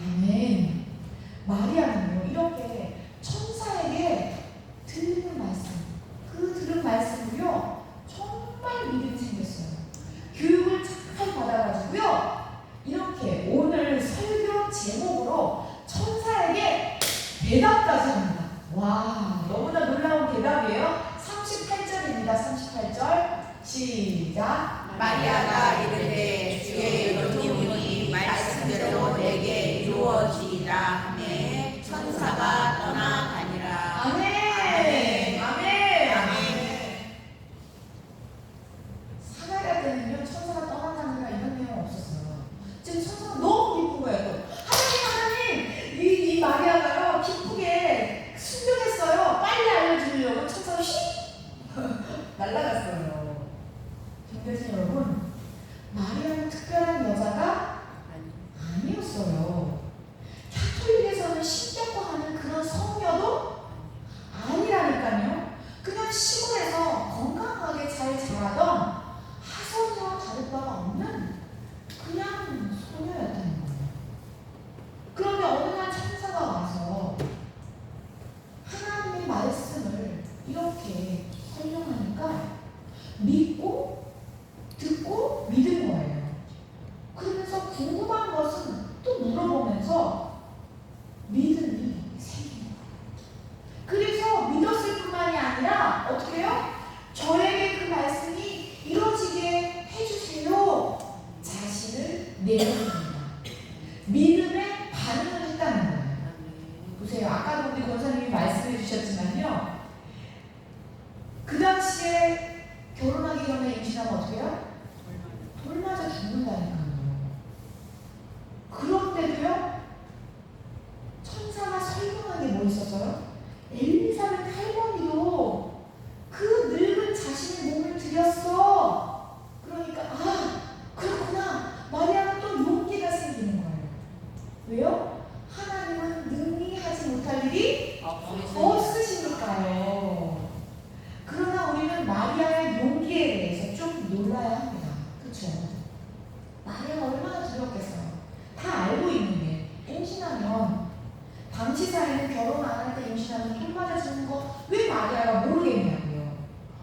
아멘. 마리아는요, 이렇게 천사에게 들리는 말씀, 그 들은 말씀을요, 정말 믿음이 생겼어요. 교육을 잘 받아가지고요, 이렇게 오늘 설교 제목으로 천사에게 대답까지 합니다. 와, 너무나 놀라운 대답이에요. 38절입니다. 38절 시작. 마리아가 이르되 주의 명령이 말씀대로 내게 이루어지리라 하매 천사가 믿음에 반응을 했다는 거예요. 보세요. 아까도 우리 권사님이 말씀해 주셨지만요. 그 당시에 결혼하기 전에 임신하면 어떻게 해요? 돌 맞아 죽는다니까요. 그런데도요. 천사가 설명한 게 뭐 있었어요? 엘리사벳 할머니도 그 늙은 자신의 몸을 들였어. 그러니까 그렇구나. 마리아는 또 용기가 생기는 거예요. 왜요? 하나님은 능히 하지 못할 일이 없으시니까요. 그러나 우리는 마리아의 용기에 대해서 좀 놀라야 합니다. 그렇죠? 마리아가 얼마나 두렵겠어요. 다 알고 있는데 임신하면 당시 사회는 결혼 안 할 때 임신하면 돈 맞아주는 거 왜 마리아가 모르겠냐고요.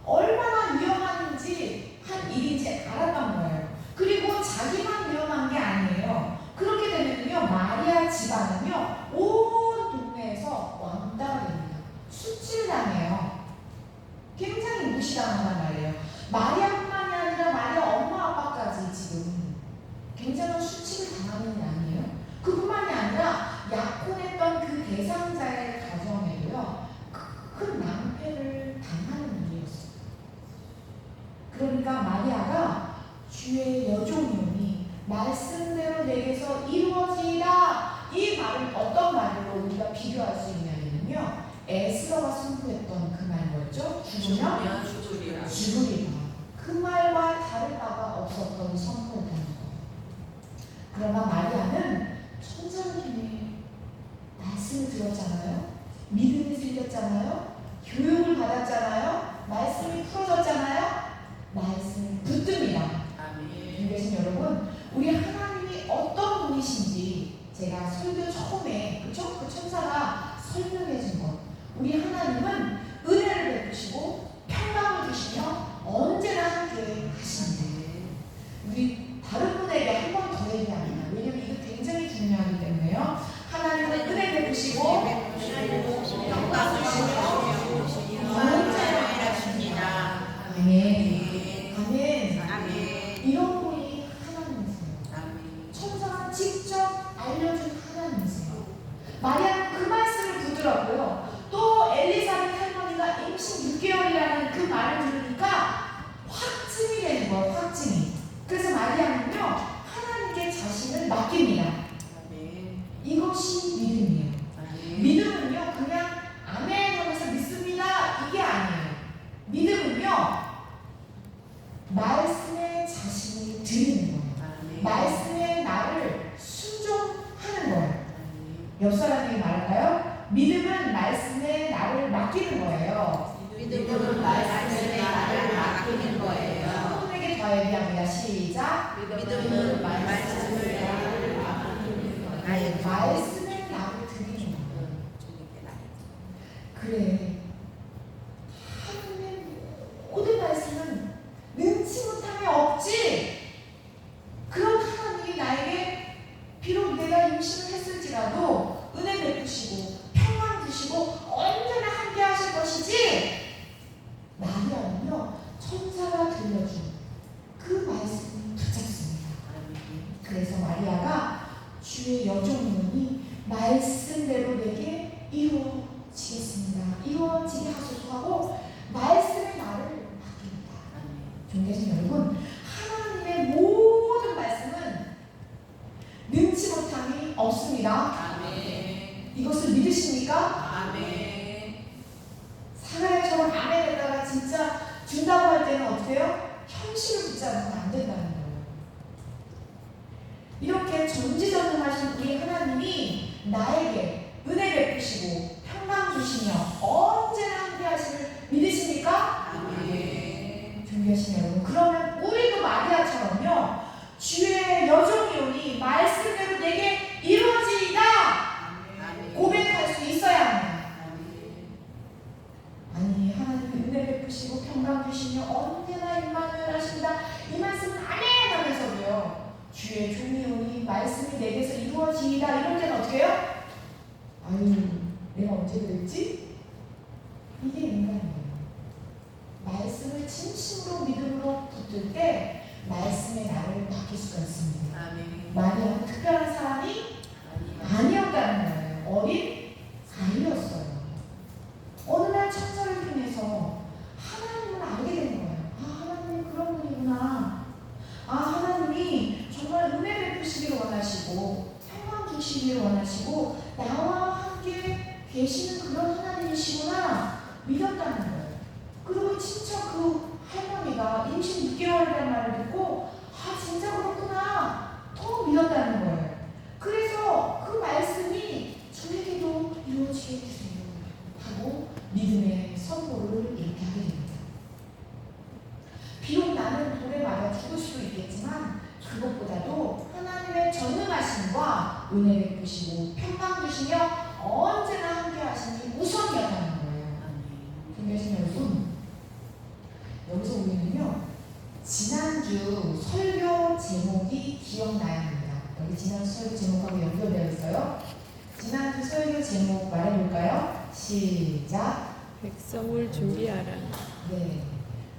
얼마나 위험한지 한 일인지 알았던 거예요. 그리고 자기만 위험한 게 아니에요. 그렇게 되면요 마리아 집안은요 온 동네에서 왕따가 됩니다. 수치당해요. 굉장히 무시당한단 말이에요. 마리아뿐만이 아니라 마리아 엄마 아빠까지 지금 굉장한 수치를 당하는 게 아니에요. 그뿐만이 아니라 약혼했던 그 대상자의 가정에도요 큰 낭패를 당하는 일이었어요. 그러니까 마리아가 주의 여종이오니 말씀대로 내게서 이루어지이다. 이 말은 어떤 말로 우리가 비교할 수 있냐면요 에스더가 선포했던 그 말 뭐였죠? 죽으면 죽으리라. 그 말과 다를 바가 없었던 선포였던 거. 그러나 마리아는 천사님의 말씀을 들었잖아요. 믿음이 생겼잖아요. 교육을 받았잖아요. 말씀이 풀어졌잖아요. 말씀을 붙듭니다. 계신 여러분, 우리 하나님이 어떤 분이신지 제가 설교 처음에 그쵸? 그 천사가 설명해 준 것. 우리 하나님은 은혜를 베푸시고 평강을 주시며 언제나 함께 하십니다. 우리 다른 분에게 한 번 더 얘기합니다. 왜냐면 이거 굉장히 중요하기 때문에요. 하나님은 은혜 베푸시고 평강 주시며 언제나 일하십니다. 아멘. 아멘. 아멘. 이런 분이 하나님이세요. 천사가 직접 알려준 하나님이세요. 마리아는 그 말씀을 붙들었고요. 또 엘리사벳 할머니가 임신 6개월이라는 그 말을 들으니까 확증이 되는 거예요. 확증이. 그래서 마리아는요 하나님께 자신을 맡깁니다. 이것이 믿음이에요. 믿음은요 그냥 아멘 하면서 믿습니다 이게 아니에요. 믿음은요 말씀에 자신을 드리는 거예요. 말씀에 나를 순종하는 거예요. 옆 사람에게 말할까요? 믿음은 말씀에 나를 맡기는 거예요. 믿음은 말씀에 나를 맡기는 거예요. 손에게 더 얘기합니다. 시작. 믿음은 말씀을 나를 맡기는 거예요. 말씀에 나를 드리는 거예요. 그래. 하나님의 모든 말씀은 능치 못함이 없지. 그런 하나님이 나에게 비록 내가 임신을 했을지라도 은혜 베푸시고 평강 주시고 언제나 함께 하실 것이지. 마리아는요 천사가 들려준 그 말씀을 붙잡습니다. 그래서 마리아가 주의 여종이오니 말씀대로 내게 이루어지겠습니다. 이루어지게 하소서 하고 말씀의 나를 맡깁니다. 존귀하신 여러분, 하나님의 모든 말씀은 능치 못함이 없습니다. 아멘. 이것을 믿으십니까? 아멘. 사나이처럼 아멘에다가 진짜 준다고 할 때는 어떻게 해요? 현실을 붙잡으면 안 된다는 거예요. 이렇게 전지전능하신 우리 하나님이 나에게 은혜 베푸시고 평강 주시며 언제나 함께 하심을 믿으십니까? 아멘. 존귀하신 여러분, 그러면 우리도 마리아처럼요 주의 여종이오니 말씀대로 내게 이루어지이다 고백할 수 있어야 합니다. 아니 하나님이 은혜 베푸시고 평강 주시며 언제나 임마누엘 하신다 이 말씀은 아멘 하면서도요 주의 종이오니 말씀이 내게서 이루어지이다 이럴 때는 어떻게 해요? 아유 내가 언제 그랬지? 이게 인간이에요. 말씀을 진심으로 믿음으로 붙들 때 말씀에 나를 맡길 수가 있습니다. 아멘. 마리아는 특별한 사람이 이루어지기를 원하시고 나와 함께 계시는 그런 하나님이시구나 믿었다는 거예요. 그리고 진짜 그 할머니가 임신 6개월이라는 말을 듣고 아 진짜 그렇구나 더 믿었다는 거예요. 그래서 그 말씀이 저에게도 이루어지게 해주세요 하고 믿음의 선포를 이렇게 하게 됩니다. 비록 나는 돌에 맞아 죽을 수도 있겠지만 그것보다도 하나님의 전능하심과 은혜 베푸시고 평강 주시며 언제나 함께 하시니 우선이었다는 거예요. 김여신 여러분, 여기서 우리는요 지난주 설교 제목이 기억나야 합니다. 여기 지난주 설교 제목하고 연결되어 있어요. 지난주 설교 제목 말해볼까요? 시작. 백성을 준비하라. 네,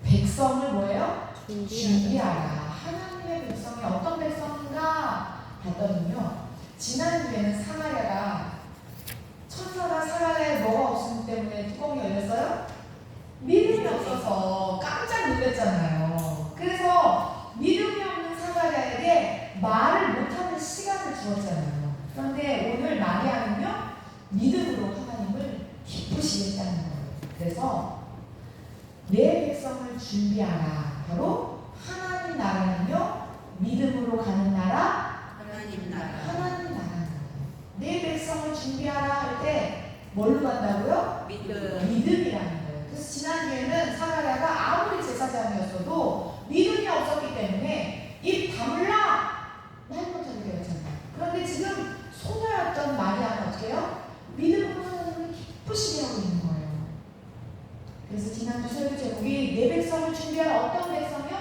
백성을 뭐예요? 준비하라. 준비하라. 하나님의 백성이 어떤 백성인가 봤더니요 지난주에는 사마리아가 천사가 사마리아에 뭐가 없음 때문에 뚜껑이 열렸어요? 믿음이 없어서 깜짝 놀랐잖아요. 그래서 믿음이 없는 사마리아에게 말을 못하는 시간을 주었잖아요. 그런데 오늘 마리아는요 믿음으로 하나님을 기쁘시겠다는 거예요. 그래서 내 백성을 준비하라. 바로 하나님 나라는요 믿음으로 가는 나라, 하나님 나라. 하나님 나라는 거예요. 내 백성을 준비하라 할 때 뭘로 간다고요? 믿음. 믿음이라는 거예요. 그래서 지난주에는 사마리아가 아무리 제사장이었어도 믿음이 없었기 때문에 입 다물라 말 못하게 되었잖아요. 그런데 지금 소녀였던 마리아는 어떻게 해요? 믿음으로 하나님을 기쁘시게 하고 있는 거예요. 그래서 지난주 설교 제목이 내 백성을 준비하라. 어떤 백성이요?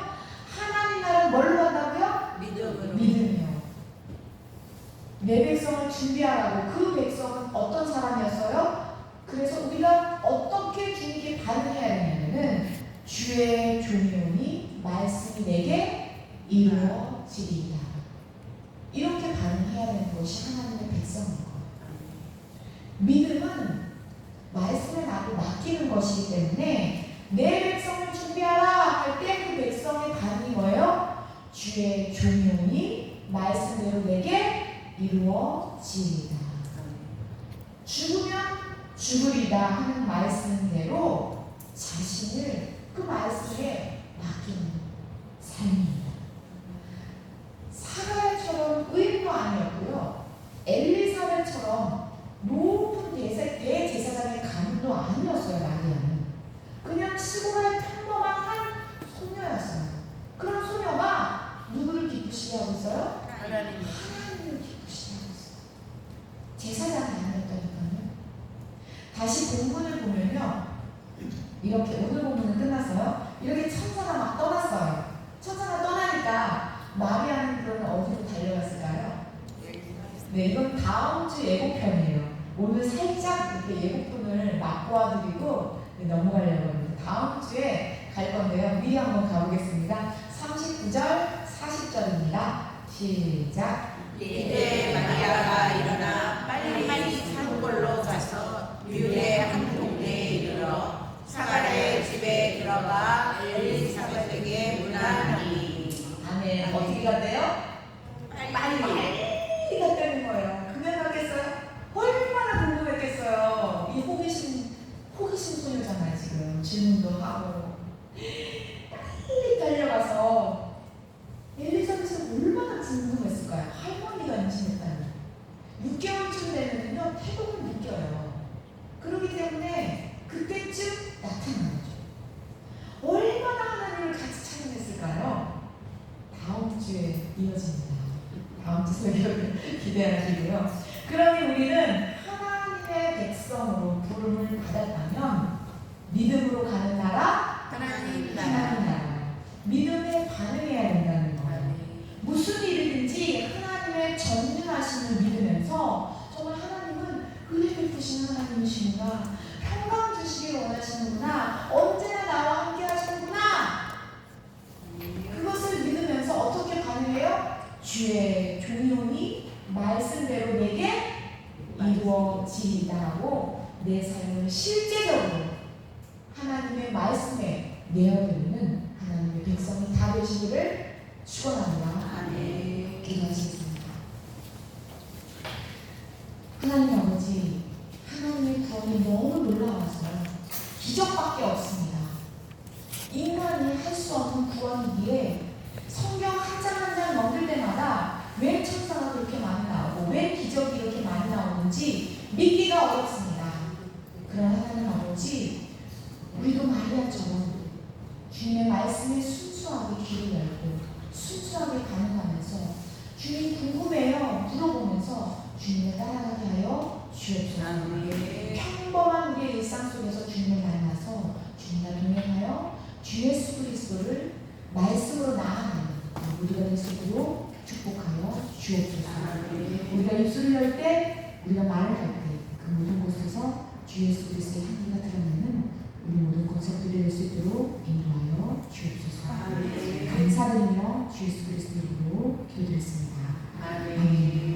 하나님 나라는 뭘로 한다고요? 믿음으로. 믿음이요. 내 백성을 준비하라고. 그 백성은 어떤 사람이었어요? 그래서 우리가 어떻게 주님께 반응해야 되냐면은 주의 종이오니 말씀이 내게 이루어지리이다. 이렇게 반응해야 되는 것이 하나님의 백성인 거예요. 믿음은 말씀에 나를 맡기는 것이기 때문에 내 백성을 준비하라 할 때 그 백성의 반응이 뭐예요? 주의 종이오니 말씀대로 내게 이루어지리이다. 죽으면 죽으리다 하는 말씀대로 자신을 그 말씀에 맡기는 삶입니다. 사가랴처럼 의인도 아니었고요. 엘리사벳처럼 높은 대제사장의 가문도 아니었어요. 마리아는 그냥 시골의 평범한 한 소녀였어요. 그런 소녀가 누구를 기쁘시게 하고 있어요? 하나님. 하나님을 기쁘시게 하고 있어요. 제사장이 아니었다니까요. 다시 본문을 보면요 이렇게 오늘 본문은 끝났어요. 이렇게 천사가 막 떠났어요. 천사가 떠나니까 마리아는 그러면 어디로 달려갔을까요? 네, 이건 다음 주 예고편이에요. 오늘 살짝 이렇게 예고편을 맛보아드리고 넘어가려고 합니다. 다음 주에 갈 건데요. 위에 한번 가보겠습니다. 39절, 40절입니다. 시작. 이때 마리아가 일어나 빨리 산골로 가서 유대 한 동네에 이르러 사가랴의 집에 들어가 엘리사벳에게 문안하니. 아멘. 어떻게 갔대요? 빨리. 갔다는 거예요. 그냥 갔겠어요? 얼마나 궁금했겠어요. 이 호기심 소녀잖아요. 지금 질문도 하고 빨리 달려가서 엘리사벳은 얼마나 궁금했을까요? 할머니가 임신했다니 6개월쯤 되면요 태동을 느껴요. 그렇기 때문에 그때쯤 나타나는 거죠. 얼마나 하나님을 같이 찬양했을까요? 다음 주에 이어집니다. 다음 주 설교를 기대하시고요. 그러니 우리는 하나님의 백성으로 부름을 받았다면 믿음으로 가는 나라, 하나님 하나님 나라. 나라. 믿음에 반응해야 된다는 거예요. 무슨 일이든지 하나님의 전능하심을 믿으면서 정말 하나님은 은혜 베푸시는 하나님이시구나, 평강 주시길 원하시는구나, 언제나 나와 함께 하시는구나, 그것을 믿으면서 어떻게 반응해요? 주의 종이오니 말씀대로 내게 이루어지리다 하고 내 삶을 실제적으로 하나님의 말씀에 내어드리는 하나님의 백성이 다 되시기를 축원합니다. 아멘. 기도하시겠습니다. 하나님 아버지, 하나님의 구원이 너무 놀라워서 기적밖에 없습니다. 인간이 할 수 없는 구원이기에 성경 한 장 한 장 넘길 때마다 왜 천사가 그렇게 많이 나오고 왜 기적이 이렇게 많이 나오는지 믿기가 어렵습니다. 그러나 하나님 아버지, 우리도 마리아처럼 주님의 말씀에 순수하게 귀를 열고 순수하게 반응하면서 주님 궁금해요 물어보면서 주님을 따라가게 하여 주옵소서. 평범한 우리의 일상 속에서 주님을 만나서 주님과 동행하여 주 예수 그리스도를 말씀으로 나아가는 우리가 될 수 있도록 축복하여 주옵소서. 우리가 입술을 열 때, 우리가 말을 할 때 그 모든 곳에서 주 예수 그리스도의 향기가 드러나는 우리 모든 권속들이 될 수 있도록 인도하여 주옵소서. 감사드리며 주 예수 그리스도 이름으로 기도드렸습니다. 아멘.